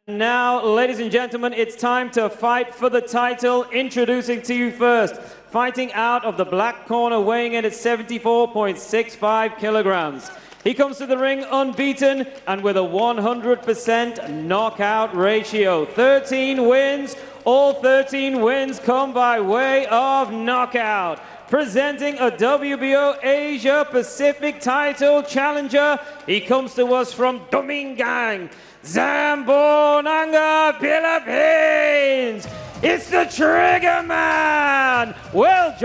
Now, ladies and gentlemen, it's time to fight for the title. Introducing to you first, fighting out of the black corner, weighing in at 74.65 kilograms. He comes to the ring unbeaten and with a 100% knockout ratio. 13 wins. All 13 wins come by way of knockout. Presenting a WBO Asia Pacific title challenger, he comes to us from Domingang, Zamboanga, Philippines. It's the Trigger Man, Weljon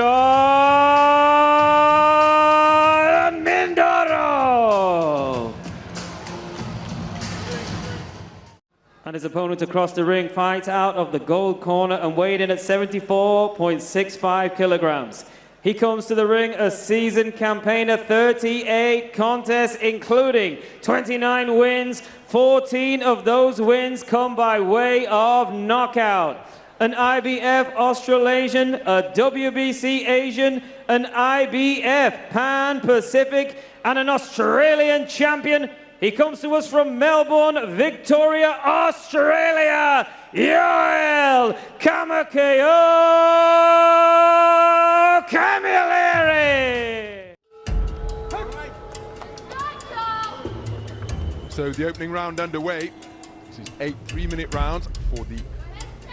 Mindoro. And his opponent across the ring fights out of the gold corner and weighed in at 74.65 kilograms. He comes to the ring a seasoned campaigner, 38 contests, including 29 wins. 14 of those wins come by way of knockout. An IBF Australasian, a WBC Asian, an IBF Pan-Pacific, and an Australian champion. He comes to us from Melbourne, Victoria, Australia, Yoel Camilleri. So the opening round underway. This is 8 3-minute rounds for the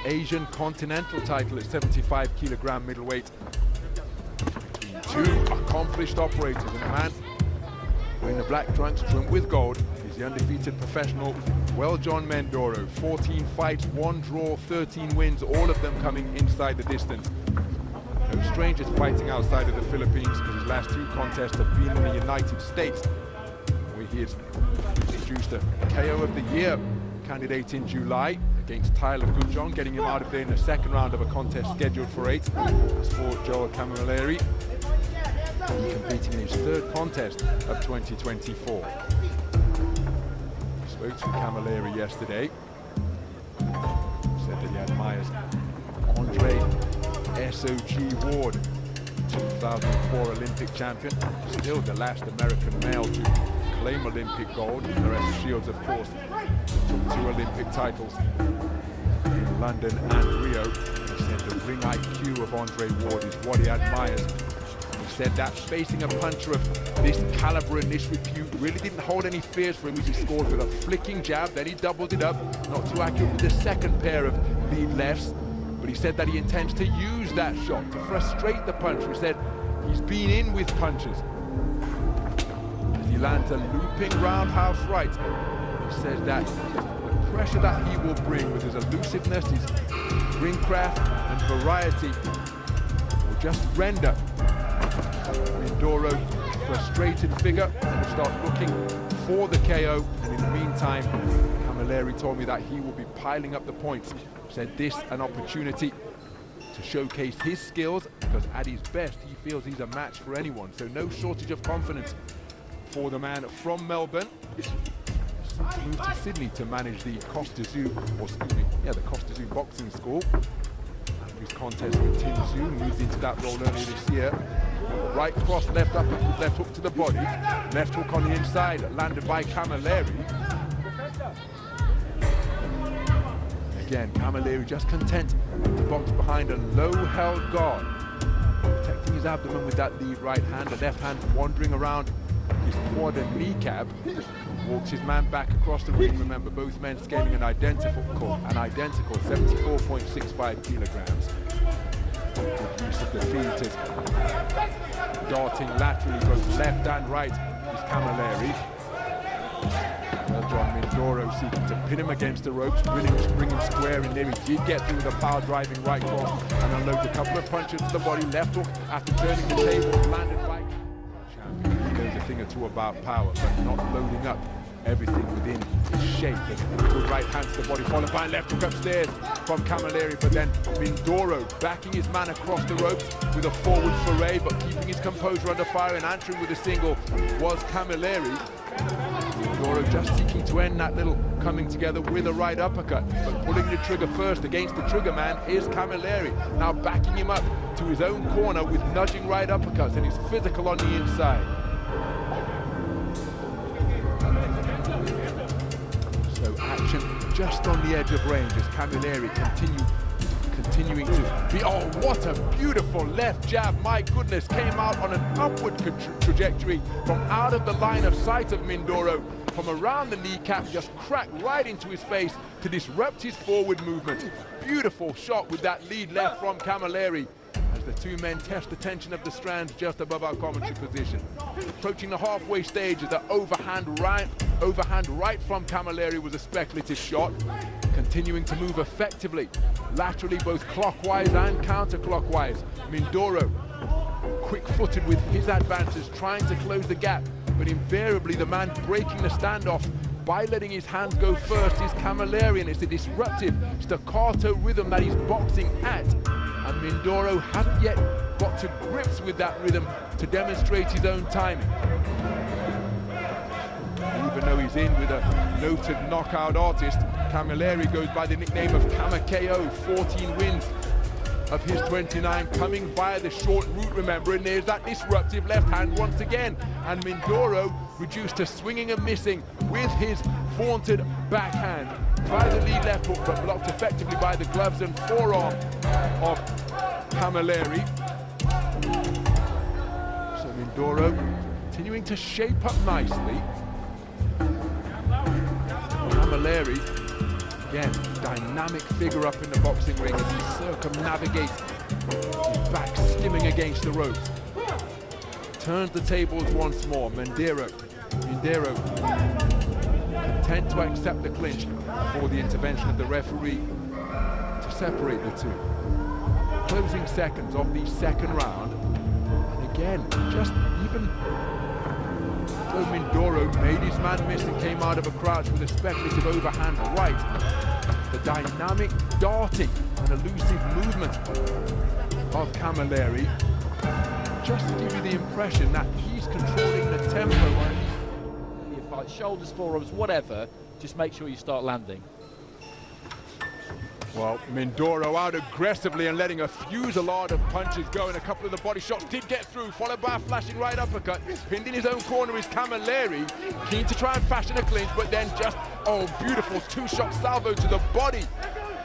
Asian Continental title at 75 kilogram middleweight. Between two accomplished operators, and a man wearing the black trunks trimmed with gold is the undefeated professional Weljon Mendoro. 14 fights, 1 draw, 13 wins, all of them coming inside the distance. No strangers fighting outside of the Philippines, because his last 2 contests have been in the United States, where he has produced a KO of the Year candidate in July against Tyler Goodjohn, getting him out of there in the second round of a contest scheduled for 8. As for Joel Camilleri, competing in his 3rd contest of 2024. Spoke to Camilleri yesterday. Said that he admires Andre S.O.G. Ward, 2004 Olympic champion, still the last American male to claim Olympic gold. The rest Shields, of course, took 2 Olympic titles in London and Rio. He said the ring IQ of Andre Ward is what he admires. He said that facing a puncher of this caliber and this repute really didn't hold any fears for him, as he scored with a flicking jab, then he doubled it up, not too accurate with the second pair of lead lefts. But he said that he intends to use that shot to frustrate the puncher. He said he's been in with punches. As he lands a looping roundhouse right, he says that the pressure that he will bring with his elusiveness, his ring craft and variety will just render Mindoro a frustrated figure and will start looking for the KO. And in the meantime, Camilleri told me that he will be piling up the points. Said this an opportunity to showcase his skills, because at his best he feels he's a match for anyone. So no shortage of confidence for the man from Melbourne. Moved to Sydney to manage the Costa Zoo, or excuse me, yeah, the Costa Zoo boxing school. After his contest with Tim Zoo, moved into that role earlier this year. Right cross, left hook to the body, left hook on the inside, landed by Camilleri. Again, Camilleri just content to box behind a low-held guard, protecting his abdomen with that lead right hand, the left hand wandering around his quad and kneecap. Walks his man back across the ring. Remember, both men scaling an identical 74.65 kilograms. Good use of the feet as darting laterally, both left and right, is Camilleri. Weljon Mindoro seeking to pin him against the ropes, bring him square in there. He did get through with a power-driving right cross and unload a couple of punches to the body. Left hook after turning the table, landed right. Champion, he knows a thing or two about power, but not loading up everything within his shape. Good right hand to the body, followed by a left hook upstairs from Camilleri, but then Mindoro backing his man across the ropes with a forward foray, but keeping his composure under fire and answering with a single was Camilleri. Mindoro just seeking to end that little coming together with a right uppercut, but pulling the trigger first against the trigger man is Camilleri. Now backing him up to his own corner with nudging right uppercuts, and he's physical on the inside. So action just on the edge of range as Camilleri continuing to be, oh, what a beautiful left jab, my goodness, came out on an upward trajectory from out of the line of sight of Mindoro, from around the kneecap, just cracked right into his face to disrupt his forward movement. Beautiful shot with that lead left from Camilleri as the two men test the tension of the strands just above our commentary position. Approaching the halfway stage as the overhand right from Camilleri was a speculative shot. Continuing to move effectively, laterally both clockwise and counterclockwise. Mindoro, quick-footed with his advances, trying to close the gap, but invariably the man breaking the standoff by letting his hands go first is Camilleri, and it's a disruptive staccato rhythm that he's boxing at, and Mindoro hasn't yet got to grips with that rhythm to demonstrate his own timing. Even though he's in with a noted knockout artist, Camilleri goes by the nickname of Kama-KO, 14 wins of his 29 coming via the short route, remember, and there's that disruptive left hand once again, and Mindoro reduced to swinging and missing with his vaunted backhand. Tries the lead left hook, but blocked effectively by the gloves and forearm of Camilleri. So Mindoro continuing to shape up nicely. Camilleri, again, dynamic figure up in the boxing ring as he circumnavigates, his back skimming against the ropes. Turns the tables once more. Mindoro content to accept the clinch before the intervention of the referee to separate the two. Closing seconds of the second round, and again, just even though Mindoro made his man miss and came out of a crouch with a speculative overhand right, the dynamic darting and elusive movement of Camilleri just to give you the impression that he's controlling the tempo. You fight shoulders, forearms, whatever, just make sure you start landing. Well, Mindoro out aggressively and letting a fusillade of punches go, and a couple of the body shots did get through, followed by a flashing right uppercut. Pinned in his own corner is Camilleri, keen to try and fashion a clinch, but then just, oh, beautiful two-shot salvo to the body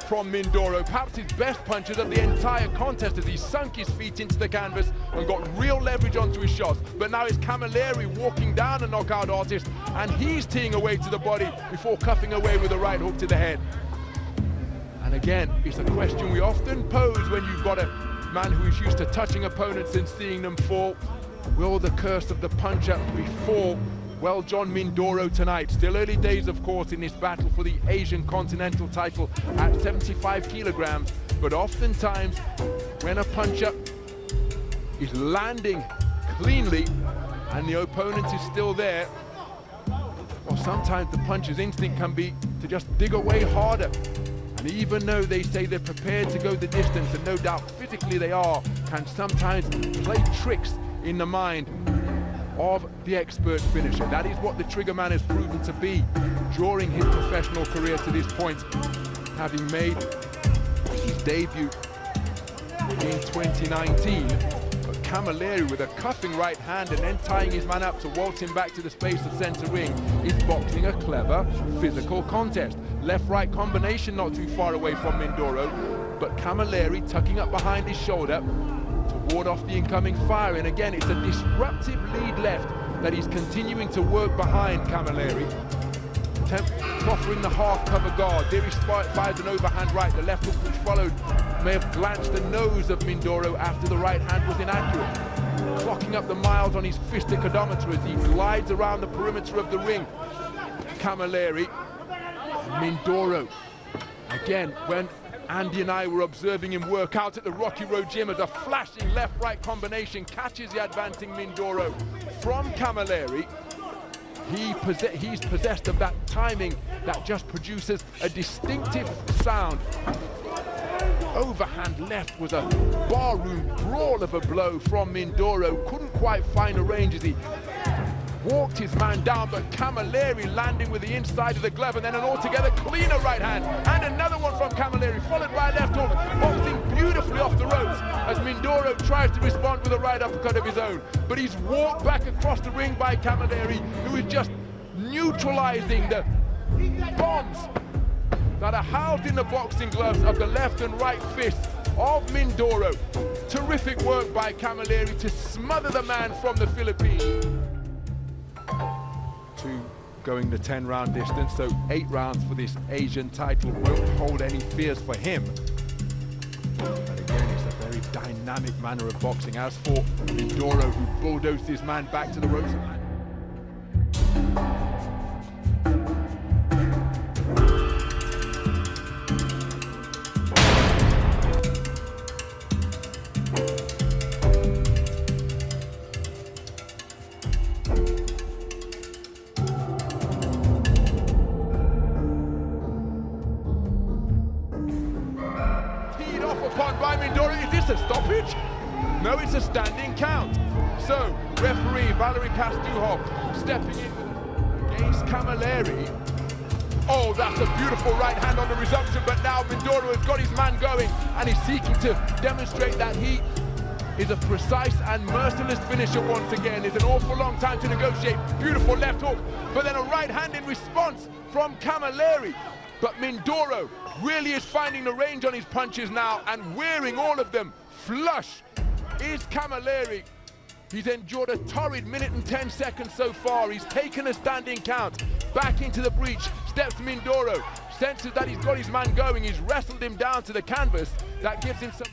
from Mindoro. Perhaps his best punches of the entire contest as he sunk his feet into the canvas and got real leverage onto his shots. But now it's Camilleri walking down a knockout artist, and he's teeing away to the body before cuffing away with a right hook to the head. And again, it's a question we often pose when you've got a man who is used to touching opponents and seeing them fall. Will the curse of the puncher befall Weljon Mindoro tonight? Still early days, of course, in this battle for the Asian Continental title at 75 kilograms. But oftentimes, when a puncher is landing cleanly and the opponent is still there, well, sometimes the puncher's instinct can be to just dig away harder. And even though they say they're prepared to go the distance, and no doubt physically they are, can sometimes play tricks in the mind of the expert finisher. That is what the trigger man has proven to be during his professional career to this point, having made his debut in 2019. But Camilleri, with a cuffing right hand and then tying his man up to waltz him back to the space of center ring, is boxing a clever physical contest. Left-right combination not too far away from Mindoro, but Camilleri tucking up behind his shoulder to ward off the incoming fire. And again, it's a disruptive lead left that he's continuing to work behind Camilleri. Proffering the half-cover guard. There he fires an overhand right. The left hook which followed may have glanced the nose of Mindoro after the right hand was inaccurate. Clocking up the miles on his fistic odometer as he glides around the perimeter of the ring. Camilleri. Mindoro, again, when Andy and I were observing him work out at the Rocky Road Gym, as a flashing left-right combination catches the advancing Mindoro from Camilleri. He's possessed of that timing that just produces a distinctive sound. Overhand left was a barroom brawl of a blow from Mindoro. Couldn't quite find a range as he walked his man down, but Camilleri landing with the inside of the glove, and then an altogether cleaner right hand, and another one from Camilleri, followed by a left hook, boxing beautifully off the ropes as Mindoro tries to respond with a right uppercut of his own. But he's walked back across the ring by Camilleri, who is just neutralizing the bombs that are housed in the boxing gloves of the left and right fists of Mindoro. Terrific work by Camilleri to smother the man from the Philippines. Two going the 10-round distance, so 8 rounds for this Asian title won't hold any fears for him. And again, it's a very dynamic manner of boxing. As for Mindoro, who bulldozed his man back to the ropes. By Mindoro. Is this a stoppage? No, it's a standing count. So, referee Valery Pastuhov stepping in against Camilleri. Oh, that's a beautiful right hand on the resumption, but now Mindoro has got his man going and he's seeking to demonstrate that he is a precise and merciless finisher once again. It's an awful long time to negotiate. Beautiful left hook, but then a right hand in response from Camilleri. But Mindoro really is finding the range on his punches now and wearing all of them flush is Camilleri. He's endured a torrid minute and 10 seconds so far. He's taken a standing count. Back into the breach, steps Mindoro. Senses that he's got his man going. He's wrestled him down to the canvas. That gives him some...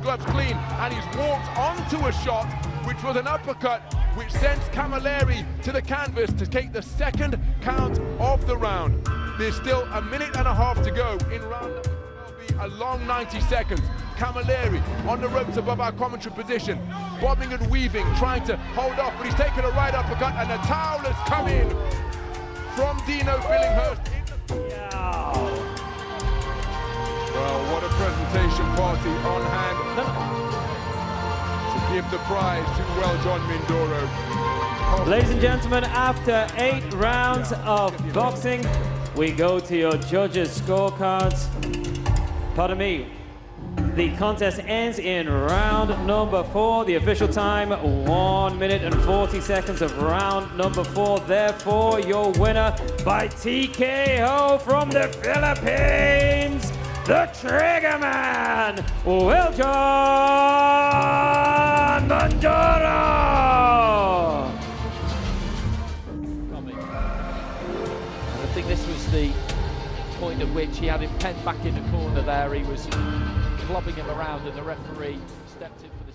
Gloves clean, and he's walked onto a shot, which was an uppercut, which sends Camilleri to the canvas to take the second count of the round. There's still a minute and a half to go in round number. Will be a long 90 seconds. Camilleri on the ropes above our commentary position, bobbing and weaving, trying to hold off, but he's taken a right uppercut, and the towel has come in from Dino Billinghurst. Well, what a presentation party on hand to give the prize to Weljon Mindoro. Ladies and gentlemen, after 8 rounds of boxing, we go to your judges' scorecards. Pardon me. The contest ends in round number 4. The official time, 1 minute and 40 seconds of round number 4. Therefore, your winner by TKO from the Philippines, the Trigger Man, Weljon Mendoro! I think this was the point at which he had him penned back in the corner there. He was clubbing him around and the referee stepped in for